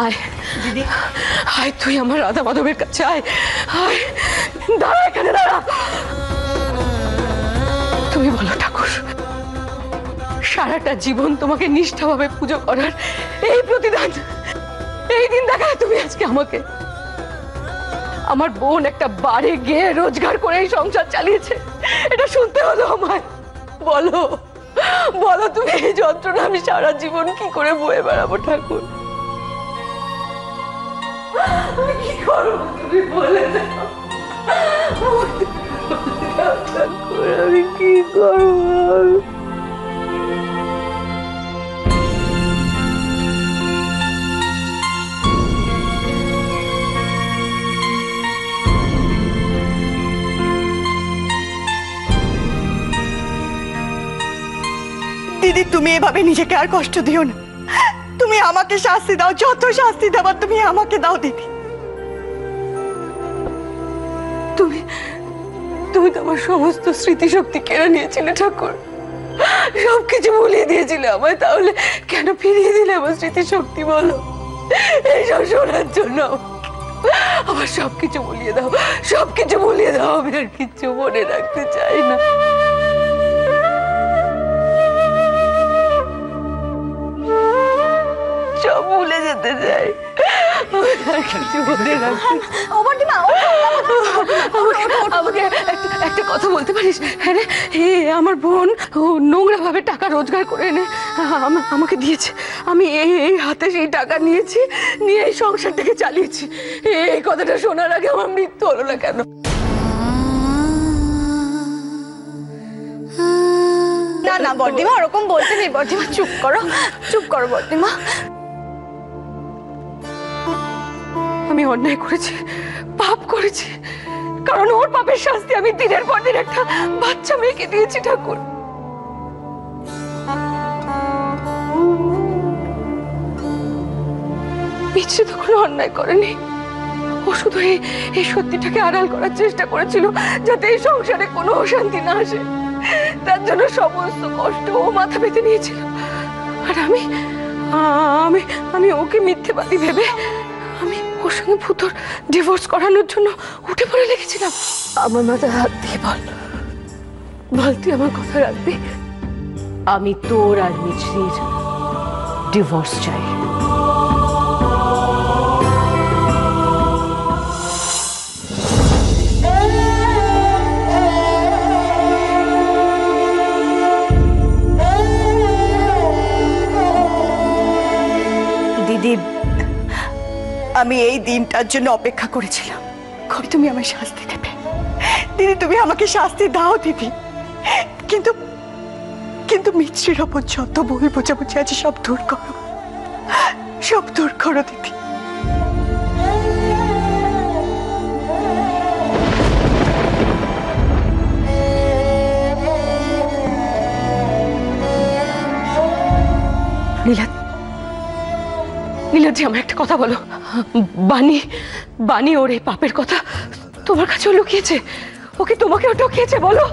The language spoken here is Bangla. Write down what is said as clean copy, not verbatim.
আয় দিদি, আয় তুই আমার রাধা মাধবের কাছে আয়। আয়, দাঁড়া এখানে, দাঁড়া। তুমি বলো ঠাকুর, সারাটা জীবন তোমাকে নিষ্ঠাভাবে পুজো করার এই প্রতিদান, এই দিন দেখায় তুমি আজকে আমাকে। আমার বোন একটা বাড়ি গিয়ে রোজগার করে এই সংসার চালিয়েছে, এটা শুনতে হলো আমায়। বলো বলো, তুমি এই যন্ত্রণা আমি সারা জীবন কি করে বয়ে বেড়াবো ঠাকুর? আমি কি করবো তুমি বলে দাও ঠাকুর, আমি কি করবো? দিদি, তুমি এভাবে নিজেকে আর কষ্ট দিও না। তুমি আমাকে শাস্তি দাও, যত শাস্তি দেবার তুমি আমাকে দাও দিদি। তুমি তুমি তোমার সমস্ত স্মৃতিশক্তি কেড়ে নিয়েছিলে ঠাকুর, সবকিছু ভুলিয়ে দিয়েছিলে আমায়। তাহলে কেন ফিরিয়ে দিলে আমার স্মৃতিশক্তি বলো? এইসব শোনার জন্য আমার সবকিছু ভুলিয়ে দাও, সবকিছু ভুলিয়ে দাও। আমি আর কিচ্ছু মনে রাখতে চাই না। সব ভুলে যেতে চাই, কিছু মনে রাখতে। আমাকে একটা কথা বলতে পারিস? হ্যাঁ রে, আমার বোন নোংরা ভাবে টাকা রোজগার করে এনে আমাকে দিয়েছে। আমি এই হাতে সেই টাকা নিয়েছি, নিয়ে এই সংসারটাকে চালিয়েছি। এই কথাটা শোনার আগে আমার মৃত্যু হলো না কেন? না না বর্দিমা, ওরকম বলতে নেই। বর্দিমা চুপ করো, চুপ করো বর্দিমা। আমি অন্যায় করেছি, পাপ করেছি, কারণ ওর পাপের শাস্তি আমি দিনের পর দিন একটা বাচ্চা মেয়েকে দিয়েছি ঠাকুর। মিছরি তো কোনো অন্যায় করেনি, ও শুধু এই সত্যিটাকে আড়াল করার চেষ্টা করেছিল যাতে এই সংসারে কোনো অশান্তি না আসে। তার জন্য সমস্ত কষ্ট ও মাথা পেতে নিয়েছিল। আর আমি আমি আমি ওকে মিথ্যেবাদী ভেবে আমি ওর সঙ্গে ভূতর ডিভোর্স করানোর জন্য উঠে পড়ে লেগেছিলাম। আমার মাথায় হাত দিয়ে বল, বল তুই আমার কথা রাখবি? আমি তোর আর মিছরির ডিভোর্স চাই। দিদি, আমি এই দিনটার জন্য অপেক্ষা করেছিলাম, কবে তুমি আমায় শাস্তি দেবে। দিদি, তুমি আমাকে শাস্তি দাও দিদি, কিন্তু কিন্তু মিছরির ওপর যত ভুল বোঝাবুঝি আছে সব দূর করো, সব দূর করো দিদি। নীলাদ্রি, আমার একটা কথা বলো। বানি ওর এই পাপের কথা তোমার কাছেও লুকিয়েছে? ওকে তোমাকেও ঠকিয়েছে বলো?